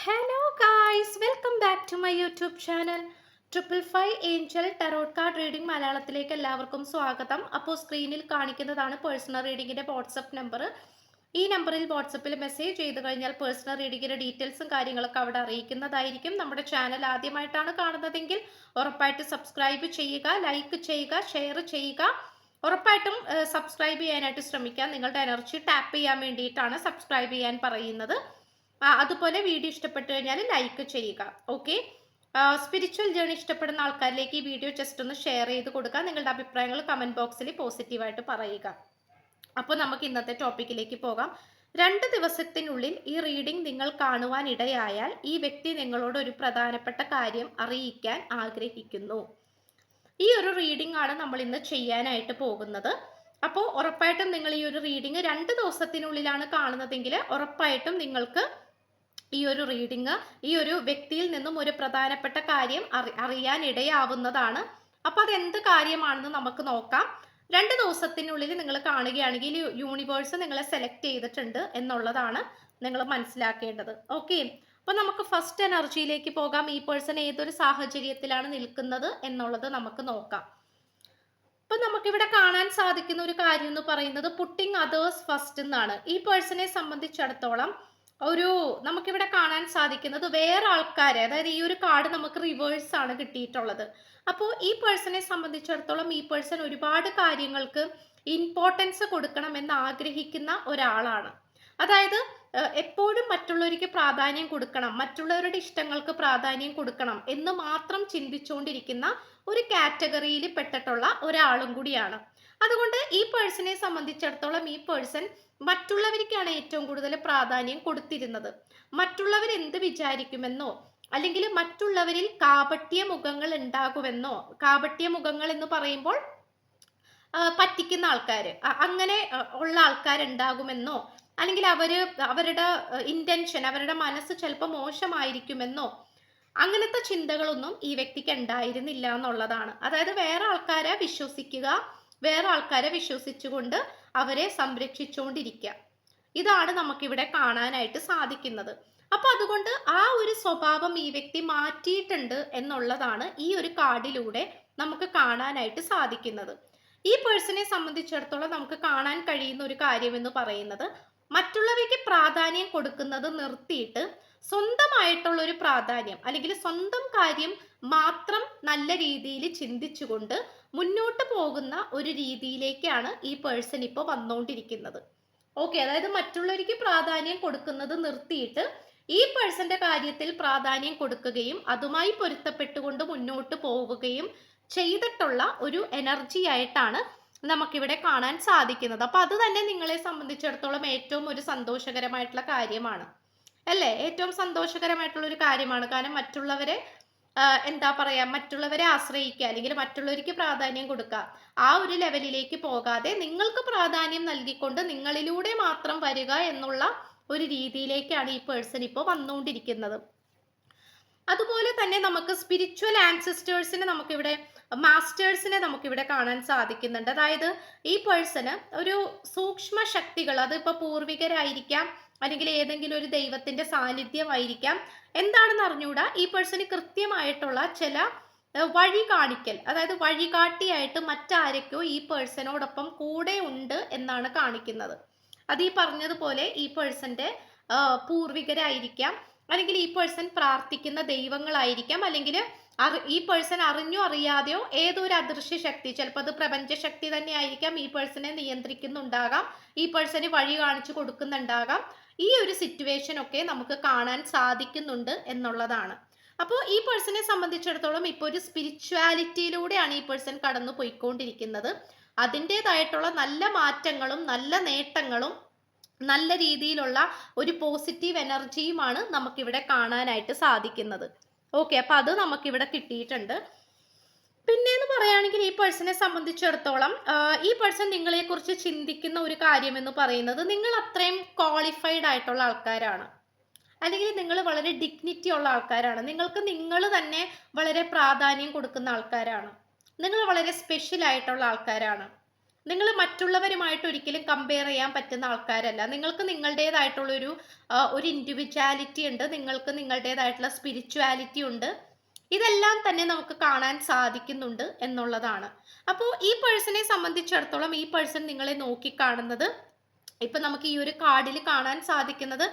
Hello guys, welcome back to my YouTube channel. 555 angel tarot card reading മലയാളത്തിലേക്ക് എല്ലാവർക്കും സ്വാഗതം. അപ്പോൾ സ്ക്രീനിൽ കാണിക്കുന്നതാണ് പേഴ്സണൽ റീഡിങ്ങിൻ്റെ വാട്സപ്പ് നമ്പർ. ഈ നമ്പറിൽ വാട്സപ്പിൽ മെസ്സേജ് ചെയ്ത് കഴിഞ്ഞാൽ പേഴ്സണൽ റീഡിങ്ങിൻ്റെ ഡീറ്റെയിൽസും കാര്യങ്ങളൊക്കെ അവിടെ അറിയിക്കുന്നതായിരിക്കും. നമ്മുടെ ചാനൽ ആദ്യമായിട്ടാണ് കാണുന്നതെങ്കിൽ ഉറപ്പായിട്ട് സബ്സ്ക്രൈബ് ചെയ്യുക, ലൈക്ക് ചെയ്യുക, ഷെയർ ചെയ്യുക. ഉറപ്പായിട്ടും സബ്സ്ക്രൈബ് ചെയ്യാനായിട്ട് ശ്രമിക്കുക. നിങ്ങളുടെ എനർജി ടാപ്പ് ചെയ്യാൻ വേണ്ടിയിട്ടാണ് സബ്സ്ക്രൈബ് ചെയ്യാൻ പറയുന്നത്. അതുപോലെ വീഡിയോ ഇഷ്ടപ്പെട്ടു കഴിഞ്ഞാൽ ലൈക്ക് ചെയ്യുക. ഓക്കെ, സ്പിരിച്വൽ ജേണി ഇഷ്ടപ്പെടുന്ന ആൾക്കാരിലേക്ക് ഈ വീഡിയോ ജസ്റ്റ് ഒന്ന് ഷെയർ ചെയ്ത് കൊടുക്കുക. നിങ്ങളുടെ അഭിപ്രായങ്ങൾ കമൻറ്റ് ബോക്സിൽ പോസിറ്റീവായിട്ട് പറയുക. അപ്പോൾ നമുക്ക് ഇന്നത്തെ ടോപ്പിക്കിലേക്ക് പോകാം. 2 ദിവസത്തിനുള്ളിൽ ഈ റീഡിംഗ് നിങ്ങൾ കാണുവാൻ ഇടയായാൽ ഈ വ്യക്തി നിങ്ങളോട് ഒരു പ്രധാനപ്പെട്ട കാര്യം അറിയിക്കാൻ ആഗ്രഹിക്കുന്നു. ഈ ഒരു റീഡിംഗ് ആണ് നമ്മൾ ഇന്ന് ചെയ്യാനായിട്ട് പോകുന്നത്. അപ്പോൾ ഉറപ്പായിട്ടും നിങ്ങൾ ഈ ഒരു റീഡിംഗ് 2 ദിവസത്തിനുള്ളിലാണ് കാണുന്നതെങ്കിൽ ഉറപ്പായിട്ടും നിങ്ങൾക്ക് ഈ ഒരു റീഡിങ് ഈ ഒരു വ്യക്തിയിൽ നിന്നും ഒരു പ്രധാനപ്പെട്ട കാര്യം അറിയാൻ ഇടയാവുന്നതാണ്. അപ്പൊ അതെന്ത് കാര്യമാണെന്ന് നമുക്ക് നോക്കാം. 2 ദിവസത്തിനുള്ളിൽ നിങ്ങൾ കാണുകയാണെങ്കിൽ യൂണിവേഴ്സ് നിങ്ങളെ സെലക്ട് ചെയ്തിട്ടുണ്ട് എന്നുള്ളതാണ് നിങ്ങൾ മനസ്സിലാക്കേണ്ടത്. ഓക്കെ, അപ്പൊ നമുക്ക് ഫസ്റ്റ് എനർജിയിലേക്ക് പോകാം. ഈ പേഴ്സൺ ഏതൊരു സാഹചര്യത്തിലാണ് നിൽക്കുന്നത് എന്നുള്ളത് നമുക്ക് നോക്കാം. അപ്പൊ നമുക്കിവിടെ കാണാൻ സാധിക്കുന്ന ഒരു കാര്യം എന്ന് പറയുന്നത് പുട്ടിങ് അതേഴ്സ് ഫസ്റ്റ് എന്നാണ്. ഈ പേഴ്സണെ സംബന്ധിച്ചിടത്തോളം നമുക്കിവിടെ കാണാൻ സാധിക്കുന്നത് വേറെ ആൾക്കാരെ, അതായത് ഈ ഒരു കാർഡ് നമുക്ക് റിവേഴ്സ് ആണ് കിട്ടിയിട്ടുള്ളത്. അപ്പോൾ ഈ പേഴ്സണെ സംബന്ധിച്ചിടത്തോളം ഈ പേഴ്സൺ ഒരുപാട് കാര്യങ്ങൾക്ക് ഇമ്പോർട്ടൻസ് കൊടുക്കണം എന്ന് ആഗ്രഹിക്കുന്ന ഒരാളാണ്. അതായത് എപ്പോഴും മറ്റുള്ളവർക്ക് പ്രാധാന്യം കൊടുക്കണം, മറ്റുള്ളവരുടെ ഇഷ്ടങ്ങൾക്ക് പ്രാധാന്യം കൊടുക്കണം എന്ന് മാത്രം ചിന്തിച്ചുകൊണ്ടിരിക്കുന്ന ഒരു കാറ്റഗറിയിൽ പെട്ടിട്ടുള്ള ഒരാളും കൂടിയാണ്. അതുകൊണ്ട് ഈ പേഴ്സണെ സംബന്ധിച്ചിടത്തോളം ഈ പേഴ്സൺ മറ്റുള്ളവർക്കാണ് ഏറ്റവും കൂടുതൽ പ്രാധാന്യം കൊടുത്തിരുന്നത്. മറ്റുള്ളവർ എന്ത് വിചാരിക്കുമെന്നോ അല്ലെങ്കിൽ മറ്റുള്ളവരിൽ കാപട്യ മുഖങ്ങൾ ഉണ്ടാകുമെന്നോ, കാപട്യ മുഖങ്ങൾ എന്ന് പറയുമ്പോൾ പറ്റിക്കുന്ന ആൾക്കാർ, അങ്ങനെ ഉള്ള ആൾക്കാരുണ്ടാകുമെന്നോ അല്ലെങ്കിൽ അവരുടെ ഇന്റൻഷൻ, അവരുടെ മനസ്സ് ചിലപ്പോൾ മോശമായിരിക്കുമെന്നോ അങ്ങനത്തെ ചിന്തകളൊന്നും ഈ വ്യക്തിക്ക് ഉണ്ടായിരുന്നില്ല എന്നുള്ളതാണ്. അതായത് വേറെ ആൾക്കാരെ വിശ്വസിക്കുക, വേറെ ആൾക്കാരെ വിശ്വസിച്ചുകൊണ്ട് അവരെ സംരക്ഷിച്ചുകൊണ്ടിരിക്കുക, ഇതാണ് നമുക്കിവിടെ കാണാനായിട്ട് സാധിക്കുന്നത്. അപ്പൊ അതുകൊണ്ട് ആ ഒരു സ്വഭാവം ഈ വ്യക്തി മാറ്റിയിട്ടുണ്ട് എന്നുള്ളതാണ് ഈ ഒരു കാർഡിലൂടെ നമുക്ക് കാണാനായിട്ട് സാധിക്കുന്നത്. ഈ പേഴ്സണെ സംബന്ധിച്ചിടത്തോളം നമുക്ക് കാണാൻ കഴിയുന്ന ഒരു കാര്യം എന്ന് പറയുന്നത് മറ്റുള്ളവയ്ക്ക് പ്രാധാന്യം കൊടുക്കുന്നത് നിർത്തിയിട്ട് സ്വന്തമായിട്ടുള്ള ഒരു പ്രാധാന്യം അല്ലെങ്കിൽ സ്വന്തം കാര്യം മാത്രം നല്ല രീതിയിൽ ചിന്തിച്ചുകൊണ്ട് മുന്നോട്ട് പോകുന്ന ഒരു രീതിയിലേക്കാണ് ഈ പേഴ്സൺ ഇപ്പോൾ വന്നുകൊണ്ടിരിക്കുന്നത്. ഓക്കെ, അതായത് മറ്റുള്ളവർക്ക് പ്രാധാന്യം കൊടുക്കുന്നത് നിർത്തിയിട്ട് ഈ പേഴ്സന്റെ കാര്യത്തിൽ പ്രാധാന്യം കൊടുക്കുകയും അതുമായി പൊരുത്തപ്പെട്ടുകൊണ്ട് മുന്നോട്ട് പോവുകയും ചെയ്തിട്ടുള്ള ഒരു എനർജി ആയിട്ടാണ് നമുക്കിവിടെ കാണാൻ സാധിക്കുന്നത്. അപ്പൊ അത് തന്നെ നിങ്ങളെ സംബന്ധിച്ചിടത്തോളം ഏറ്റവും ഒരു സന്തോഷകരമായിട്ടുള്ള കാര്യമാണ്, അല്ലേ? ഏറ്റവും സന്തോഷകരമായിട്ടുള്ള ഒരു കാര്യമാണ്. കാരണം എന്താ പറയാ, മറ്റുള്ളവരെ ആശ്രയിക്കുക അല്ലെങ്കിൽ മറ്റുള്ളവർക്ക് പ്രാധാന്യം കൊടുക്കുക, ആ ഒരു ലെവലിലേക്ക് പോകാതെ നിങ്ങൾക്ക് പ്രാധാന്യം നൽകിക്കൊണ്ട് നിങ്ങളിലൂടെ മാത്രം വരിക എന്നുള്ള ഒരു രീതിയിലേക്കാണ് ഈ പേഴ്സൺ ഇപ്പോൾ വന്നുകൊണ്ടിരിക്കുന്നത്. അതുപോലെ തന്നെ നമുക്ക് സ്പിരിച്വൽ ആൻസിസ്റ്റേഴ്സിനെ മാസ്റ്റേഴ്സിനെ നമുക്കിവിടെ കാണാൻ സാധിക്കുന്നുണ്ട്. അതായത് ഈ പേഴ്സണ് ഒരു സൂക്ഷ്മ ശക്തികൾ, അതിപ്പോൾ പൂർവികരായിരിക്കാം അല്ലെങ്കിൽ ഏതെങ്കിലും ഒരു ദൈവത്തിന്റെ സാന്നിധ്യമായിരിക്കാം, എന്താണെന്ന് അറിഞ്ഞുകൂടാ, ഈ പേഴ്സണ് കൃത്യമായിട്ടുള്ള ചില വഴി കാണിക്കൽ, അതായത് വഴികാട്ടിയായിട്ട് മറ്റാരൊക്കെയോ ഈ പേഴ്സണോടൊപ്പം കൂടെ ഉണ്ട് എന്നാണ് കാണിക്കുന്നത്. അത് ഈ പറഞ്ഞതുപോലെ ഈ പേഴ്സന്റെ പൂർവികരായിരിക്കാം, അല്ലെങ്കിൽ ഈ പേഴ്സൺ പ്രാർത്ഥിക്കുന്ന ദൈവങ്ങളായിരിക്കാം, അല്ലെങ്കിൽ ഈ പേഴ്സൺ അറിഞ്ഞോ അറിയാതെയോ ഏതൊരു അദൃശ്യ ശക്തി, ചിലപ്പോൾ അത് പ്രപഞ്ച ശക്തി തന്നെ ആയിരിക്കാം, ഈ പേഴ്സണെ നിയന്ത്രിക്കുന്നുണ്ടാകാം, ഈ പേഴ്സണ് വഴി കാണിച്ചു കൊടുക്കുന്നുണ്ടാകാം. ഈ ഒരു സിറ്റുവേഷൻ ഒക്കെ നമുക്ക് കാണാൻ സാധിക്കുന്നുണ്ട് എന്നുള്ളതാണ്. അപ്പോൾ ഈ പേഴ്സണെ സംബന്ധിച്ചിടത്തോളം ഇപ്പോൾ ഒരു സ്പിരിച്വാലിറ്റിയിലൂടെയാണ് ഈ പേഴ്സൺ കടന്നു പോയിക്കൊണ്ടിരിക്കുന്നത്. അതിൻ്റെതായിട്ടുള്ള നല്ല മാറ്റങ്ങളും നല്ല നേട്ടങ്ങളും നല്ല രീതിയിലുള്ള ഒരു പോസിറ്റീവ് എനർജിയുമാണ് നമുക്കിവിടെ കാണാനായിട്ട് സാധിക്കുന്നത്. ഓക്കെ, അപ്പൊ അത് നമുക്കിവിടെ കിട്ടിയിട്ടുണ്ട്. പിന്നെന്ന് പറയുകയാണെങ്കിൽ ഈ പേഴ്സണെ സംബന്ധിച്ചിടത്തോളം ഈ പേഴ്സൺ നിങ്ങളെക്കുറിച്ച് ചിന്തിക്കുന്ന ഒരു കാര്യം എന്ന് പറയുന്നത് നിങ്ങൾ അത്രയും ക്വാളിഫൈഡ് ആയിട്ടുള്ള ആൾക്കാരാണ്, അല്ലെങ്കിൽ നിങ്ങൾ വളരെ ഡിഗ്നിറ്റി ഉള്ള ആൾക്കാരാണ്, നിങ്ങൾക്ക് നിങ്ങൾ തന്നെ വളരെ പ്രാധാന്യം കൊടുക്കുന്ന ആൾക്കാരാണ്, നിങ്ങൾ വളരെ സ്പെഷ്യൽ ആയിട്ടുള്ള ആൾക്കാരാണ്. നിങ്ങൾ മറ്റുള്ളവരുമായിട്ട് ഒരിക്കലും കമ്പയർ ചെയ്യാൻ പറ്റുന്ന ആൾക്കാരല്ല. നിങ്ങൾക്ക് ഒരു ഇൻഡിവിജ്വാലിറ്റി ഉണ്ട്. നിങ്ങൾക്ക് നിങ്ങളുടേതായിട്ടുള്ള സ്പിരിച്വാലിറ്റി ഉണ്ട്. ഇതെല്ലാം തന്നെ നമുക്ക് കാണാൻ സാധിക്കുന്നുണ്ട് എന്നുള്ളതാണ്. അപ്പോൾ ഈ പേഴ്സണെ സംബന്ധിച്ചിടത്തോളം ഈ പേഴ്സൺ നിങ്ങളെ നോക്കിക്കാണുന്നത്, ഇപ്പൊ നമുക്ക് ഈ ഒരു കാർഡിൽ കാണാൻ സാധിക്കുന്നത്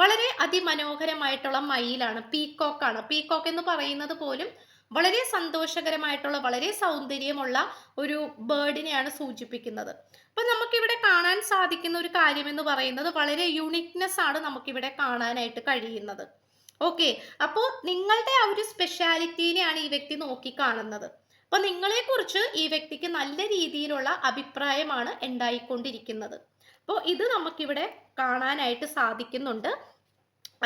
വളരെ അതിമനോഹരമായിട്ടുള്ള മയിലാണ്, പീകോക്കാണ്. പീകോക്ക് എന്ന് പറയുന്നത് പോലും വളരെ സന്തോഷകരമായിട്ടുള്ള, വളരെ സൗന്ദര്യമുള്ള ഒരു ബേർഡിനെയാണ് സൂചിപ്പിക്കുന്നത്. അപ്പൊ നമുക്കിവിടെ കാണാൻ സാധിക്കുന്ന ഒരു കാര്യം എന്ന് പറയുന്നത് വളരെ യുണീക്നെസ് ആണ് നമുക്കിവിടെ കാണാനായിട്ട് കഴിയുന്നത്. ഓക്കെ, അപ്പോൾ നിങ്ങളുടെ ആ ഒരു സ്പെഷ്യാലിറ്റീനെയാണ് ഈ വ്യക്തി നോക്കി കാണുന്നത്. അപ്പൊ നിങ്ങളെ കുറിച്ച് ഈ വ്യക്തിക്ക് നല്ല രീതിയിലുള്ള അഭിപ്രായമാണ് ഉണ്ടായിക്കൊണ്ടിരിക്കുന്നത്. അപ്പോൾ ഇത് നമുക്കിവിടെ കാണാനായിട്ട് സാധിക്കുന്നുണ്ട്.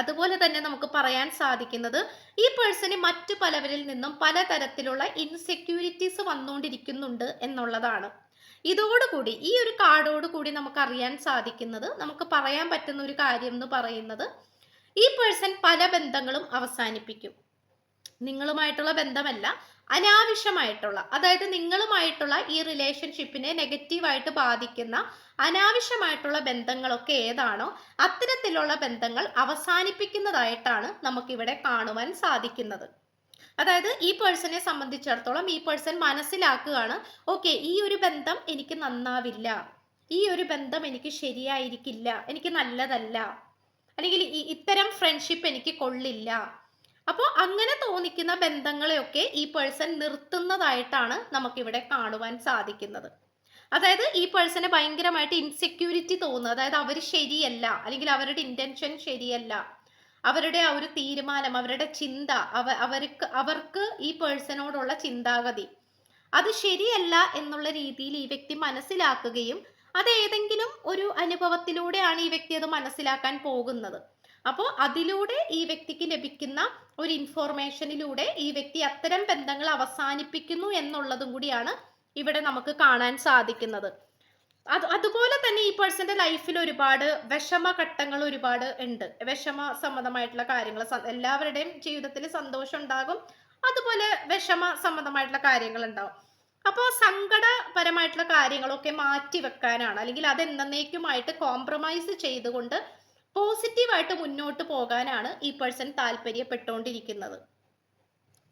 അതുപോലെ തന്നെ നമുക്ക് പറയാൻ സാധിക്കുന്നത്, ഈ പേഴ്സണ് മറ്റു പലവരിൽ നിന്നും പലതരത്തിലുള്ള ഇൻസെക്യൂരിറ്റീസ് വന്നുകൊണ്ടിരിക്കുന്നുണ്ട് എന്നുള്ളതാണ്. ഇതോടുകൂടി ഈ ഒരു കാർഡോടുകൂടി നമുക്ക് അറിയാൻ സാധിക്കുന്നത്, നമുക്ക് പറയാൻ പറ്റുന്ന ഒരു കാര്യം എന്ന് പറയുന്നത്, ഈ പേഴ്സൺ പല ബന്ധങ്ങളും അവസാനിപ്പിക്കും. നിങ്ങളുമായിട്ടുള്ള ബന്ധമല്ല, അനാവശ്യമായിട്ടുള്ള, അതായത് നിങ്ങളുമായിട്ടുള്ള ഈ റിലേഷൻഷിപ്പിനെ നെഗറ്റീവായിട്ട് ബാധിക്കുന്ന അനാവശ്യമായിട്ടുള്ള ബന്ധങ്ങളൊക്കെ ഏതാണോ അത്തരത്തിലുള്ള ബന്ധങ്ങൾ അവസാനിപ്പിക്കുന്നതായിട്ടാണ് നമുക്കിവിടെ കാണുവാൻ സാധിക്കുന്നത്. അതായത് ഈ പേഴ്സണെ സംബന്ധിച്ചിടത്തോളം ഈ പേഴ്സൺ മനസ്സിലാക്കുകയാണ്, ഓക്കെ, ഈ ഒരു ബന്ധം എനിക്ക് നന്നാവില്ല, ഈ ഒരു ബന്ധം എനിക്ക് ശരിയായിരിക്കില്ല, എനിക്ക് നല്ലതല്ല, അല്ലെങ്കിൽ ഇത്തരം ഫ്രണ്ട്ഷിപ്പ് എനിക്ക് കൊള്ളില്ല. അപ്പോൾ അങ്ങനെ തോന്നിക്കുന്ന ബന്ധങ്ങളെയൊക്കെ ഈ പേഴ്സൺ നിർത്തുന്നതായിട്ടാണ് നമുക്കിവിടെ കാണുവാൻ സാധിക്കുന്നത്. അതായത് ഈ പേഴ്സണ് ഭയങ്കരമായിട്ട് ഇൻസെക്യൂരിറ്റി തോന്നുന്നത്, അതായത് അവർ ശരിയല്ല, അല്ലെങ്കിൽ അവരുടെ ഇന്റൻഷൻ ശരിയല്ല, അവരുടെ ആ ഒരു തീരുമാനം, അവരുടെ ചിന്ത, അവർക്ക് ഈ പേഴ്സണോടുള്ള ചിന്താഗതി അത് ശരിയല്ല എന്നുള്ള രീതിയിൽ ഈ വ്യക്തി മനസ്സിലാക്കുകയും, അത് ഏതെങ്കിലും ഒരു അനുഭവത്തിലൂടെയാണ് ഈ വ്യക്തി അത് മനസ്സിലാക്കാൻ പോകുന്നത്. അപ്പോൾ അതിലൂടെ ഈ വ്യക്തിക്ക് ലഭിക്കുന്ന ഒരു ഇൻഫോർമേഷനിലൂടെ ഈ വ്യക്തി അത്തരം ബന്ധങ്ങൾ അവസാനിപ്പിക്കുന്നു എന്നുള്ളതും കൂടിയാണ് ഇവിടെ നമുക്ക് കാണാൻ സാധിക്കുന്നത്. അതുപോലെ തന്നെ ഈ പേഴ്സന്റെ ലൈഫിൽ ഒരുപാട് വിഷമഘട്ടങ്ങൾ ഒരുപാട് ഉണ്ട്. വിഷമ സംബന്ധമായിട്ടുള്ള കാര്യങ്ങൾ, എല്ലാവരുടെയും ജീവിതത്തിൽ സന്തോഷം ഉണ്ടാകും, അതുപോലെ വിഷമ സംബന്ധമായിട്ടുള്ള കാര്യങ്ങൾ ഉണ്ടാവും. അപ്പോൾ സങ്കടപരമായിട്ടുള്ള കാര്യങ്ങളൊക്കെ മാറ്റി വെക്കാനാണ്, അല്ലെങ്കിൽ അത് എന്നേക്കുമായിട്ട് കോംപ്രമൈസ് ചെയ്തുകൊണ്ട് പോസിറ്റീവായിട്ട് മുന്നോട്ട് പോകാനാണ് ഈ പേഴ്സൺ താല്പര്യപ്പെട്ടുകൊണ്ടിരിക്കുന്നത്.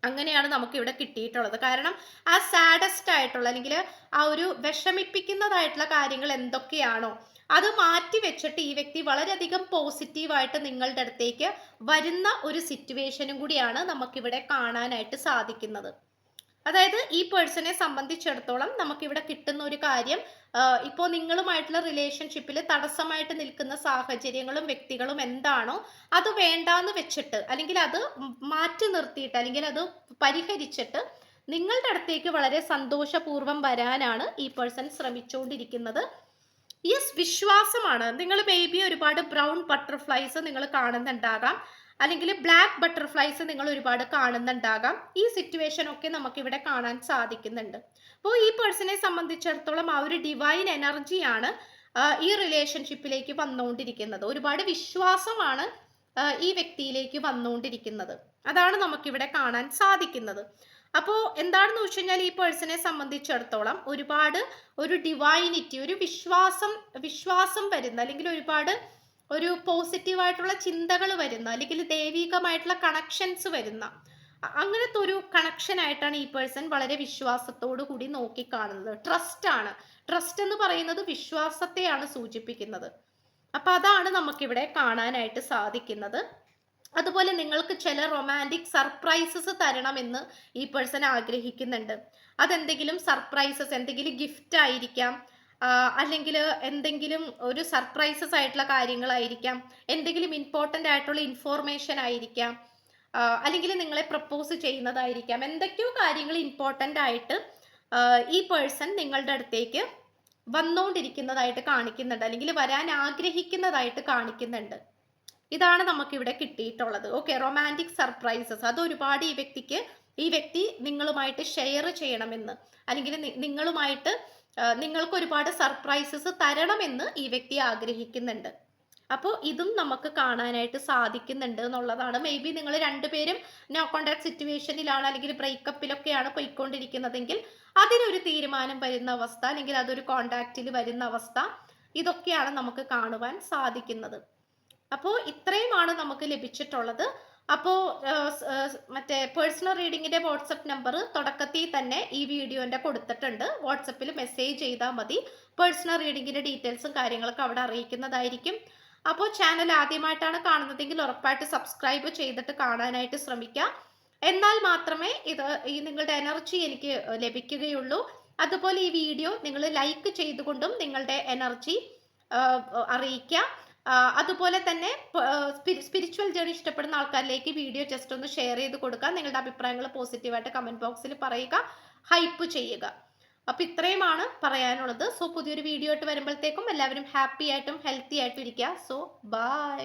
അങ്ങനെയാണ് നമുക്ക് ഇവിടെ കിട്ടിയിട്ടുള്ളത്. കാരണം ആ സാഡസ്റ്റ് ആയിട്ടുള്ള, അല്ലെങ്കിൽ ആ ഒരു വിഷമിപ്പിക്കുന്നതായിട്ടുള്ള കാര്യങ്ങൾ എന്തൊക്കെയാണോ അത് മാറ്റി വെച്ചിട്ട് ഈ വ്യക്തി വളരെയധികം പോസിറ്റീവായിട്ട് നിങ്ങളുടെ അടുത്തേക്ക് വരുന്ന ഒരു സിറ്റുവേഷനും കൂടിയാണ് നമുക്കിവിടെ കാണാനായിട്ട് സാധിക്കുന്നത്. അതായത് ഈ പേഴ്സണെ സംബന്ധിച്ചിടത്തോളം നമുക്കിവിടെ കിട്ടുന്ന ഒരു കാര്യം, ഇപ്പോൾ നിങ്ങളുമായിട്ടുള്ള റിലേഷൻഷിപ്പിൽ തടസ്സമായിട്ട് നിൽക്കുന്ന സാഹചര്യങ്ങളും വ്യക്തികളും എന്താണോ അത് വേണ്ടാന്ന് വെച്ചിട്ട്, അല്ലെങ്കിൽ അത് മാറ്റി നിർത്തിയിട്ട്, അല്ലെങ്കിൽ അത് പരിഹരിച്ചിട്ട് നിങ്ങളുടെ അടുത്തേക്ക് വളരെ സന്തോഷപൂർവ്വം വരാനാണ് ഈ പേഴ്സൺ ശ്രമിച്ചുകൊണ്ടിരിക്കുന്നത്. യെസ്, വിശ്വാസമാണ്. നിങ്ങൾ മേ ബി ഒരുപാട് ബ്രൗൺ ബട്ടർഫ്ലൈസ് നിങ്ങൾ കാണുന്നുണ്ടാകാം, അല്ലെങ്കിൽ ബ്ലാക്ക് ബട്ടർഫ്ലൈസ് നിങ്ങൾ ഒരുപാട് കാണുന്നുണ്ടാകാം. ഈ സിറ്റുവേഷൻ ഒക്കെ നമുക്കിവിടെ കാണാൻ സാധിക്കുന്നുണ്ട്. അപ്പോൾ ഈ പേഴ്സണെ സംബന്ധിച്ചിടത്തോളം ആ ഒരു ഡിവൈൻ എനർജിയാണ് ഈ റിലേഷൻഷിപ്പിലേക്ക് വന്നുകൊണ്ടിരിക്കുന്നത്. ഒരുപാട് വിശ്വാസമാണ് ഈ വ്യക്തിയിലേക്ക് വന്നുകൊണ്ടിരിക്കുന്നത്. അതാണ് നമുക്കിവിടെ കാണാൻ സാധിക്കുന്നത്. അപ്പോൾ എന്താണെന്ന് വെച്ച് കഴിഞ്ഞാൽ, ഈ പേഴ്സണെ സംബന്ധിച്ചിടത്തോളം ഒരുപാട് ഒരു ഡിവൈനിറ്റി, ഒരു വിശ്വാസം വരുന്ന, അല്ലെങ്കിൽ ഒരുപാട് ഒരു പോസിറ്റീവായിട്ടുള്ള ചിന്തകൾ വരുന്ന, അല്ലെങ്കിൽ ദൈവികമായിട്ടുള്ള കണക്ഷൻസ് വരുന്ന അങ്ങനത്തെ ഒരു കണക്ഷൻ ആയിട്ടാണ് ഈ പേഴ്സൺ വളരെ വിശ്വാസത്തോടു കൂടി നോക്കിക്കാണുന്നത്. ട്രസ്റ്റ് എന്ന് പറയുന്നത് വിശ്വാസത്തെയാണ് സൂചിപ്പിക്കുന്നത്. അപ്പൊ അതാണ് നമുക്കിവിടെ കാണാനായിട്ട് സാധിക്കുന്നത്. അതുപോലെ നിങ്ങൾക്ക് ചില റൊമാൻറ്റിക് സർപ്രൈസസ് തരണമെന്ന് ഈ പേഴ്സൺ ആഗ്രഹിക്കുന്നുണ്ട്. അതെന്തെങ്കിലും സർപ്രൈസസ്, എന്തെങ്കിലും ഗിഫ്റ്റ് ആയിരിക്കാം, അല്ലെങ്കിൽ എന്തെങ്കിലും ഒരു സർപ്രൈസസ് ആയിട്ടുള്ള കാര്യങ്ങളായിരിക്കാം, എന്തെങ്കിലും ഇമ്പോർട്ടൻ്റ് ആയിട്ടുള്ള ഇൻഫോർമേഷൻ ആയിരിക്കാം, അല്ലെങ്കിൽ നിങ്ങളെ പ്രപ്പോസ് ചെയ്യുന്നതായിരിക്കാം. എന്തൊക്കെയോ കാര്യങ്ങൾ ഇമ്പോർട്ടൻ്റ് ആയിട്ട് ഈ പേഴ്സൺ നിങ്ങളുടെ അടുത്തേക്ക് വന്നുകൊണ്ടിരിക്കുന്നതായിട്ട് കാണിക്കുന്നുണ്ട്, അല്ലെങ്കിൽ വരാൻ ആഗ്രഹിക്കുന്നതായിട്ട് കാണിക്കുന്നുണ്ട്. ഇതാണ് നമുക്കിവിടെ കിട്ടിയിട്ടുള്ളത്. ഓക്കെ, റൊമാൻറ്റിക് സർപ്രൈസസ് അത് ഒരുപാട് ഈ വ്യക്തി നിങ്ങളുമായിട്ട് ഷെയർ ചെയ്യണമെന്ന്, അല്ലെങ്കിൽ നിങ്ങൾക്ക് ഒരുപാട് സർപ്രൈസസ് തരണമെന്ന് ഈ വ്യക്തി ആഗ്രഹിക്കുന്നുണ്ട്. അപ്പോൾ ഇതും നമുക്ക് കാണാനായിട്ട് സാധിക്കുന്നുണ്ട് എന്നുള്ളതാണ്. മേ ബി നിങ്ങൾ രണ്ടുപേരും നോ കോൺടാക്ട് സിറ്റുവേഷനിലാണ് അല്ലെങ്കിൽ ബ്രേക്കപ്പിലൊക്കെയാണ് പോയിക്കൊണ്ടിരിക്കുന്നതെങ്കിൽ അതിനൊരു തീരുമാനം വരുന്ന അവസ്ഥ, അല്ലെങ്കിൽ അതൊരു കോൺടാക്റ്റിൽ വരുന്ന അവസ്ഥ, ഇതൊക്കെയാണ് നമുക്ക് കാണുവാൻ സാധിക്കുന്നത്. അപ്പോൾ ഇത്രയുമാണ് നമുക്ക് ലഭിച്ചിട്ടുള്ളത്. അപ്പോൾ മറ്റേ പേഴ്സണൽ റീഡിങ്ങിന്റെ വാട്സപ്പ് നമ്പർ തുടക്കത്തിൽ തന്നെ ഈ വീഡിയോന്റെ കൊടുത്തിട്ടുണ്ട്. വാട്സപ്പിൽ മെസ്സേജ് ചെയ്താൽ മതി. പേഴ്സണൽ റീഡിങ്ങിന്റെ ഡീറ്റെയിൽസും കാര്യങ്ങളൊക്കെ അവിടെ അറിയിക്കുന്നതായിരിക്കും. അപ്പോൾ ചാനൽ ആദ്യമായിട്ടാണ് കാണുന്നതെങ്കിൽ ഉറപ്പായിട്ട് സബ്സ്ക്രൈബ് ചെയ്തിട്ട് കാണാനായിട്ട് ശ്രമിക്കുക. എന്നാൽ മാത്രമേ ഈ നിങ്ങളുടെ എനർജി എനിക്ക് ലഭിക്കുകയുള്ളൂ. അതുപോലെ ഈ വീഡിയോ നിങ്ങൾ ലൈക്ക് ചെയ്തുകൊണ്ടും നിങ്ങളുടെ എനർജി അറിയിക്കുക. അതുപോലെ തന്നെ സ്പിരിച്വൽ ജേണി ഇഷ്ടപ്പെടുന്ന ആൾക്കാരിലേക്ക് വീഡിയോ ജസ്റ്റ് ഒന്ന് ഷെയർ ചെയ്ത് കൊടുക്കുക. നിങ്ങളുടെ അഭിപ്രായങ്ങൾ പോസിറ്റീവായിട്ട് കമന്റ് ബോക്സിൽ പറയുക, ഹൈപ്പ് ചെയ്യുക. അപ്പൊ ഇത്രയുമാണ് പറയാനുള്ളത്. സോ പുതിയൊരു വീഡിയോ ആയിട്ട് വരുമ്പോഴത്തേക്കും എല്ലാവരും ഹാപ്പി ആയിട്ടും ഹെൽത്തി ആയിട്ടും ഇരിക്കുക. So by.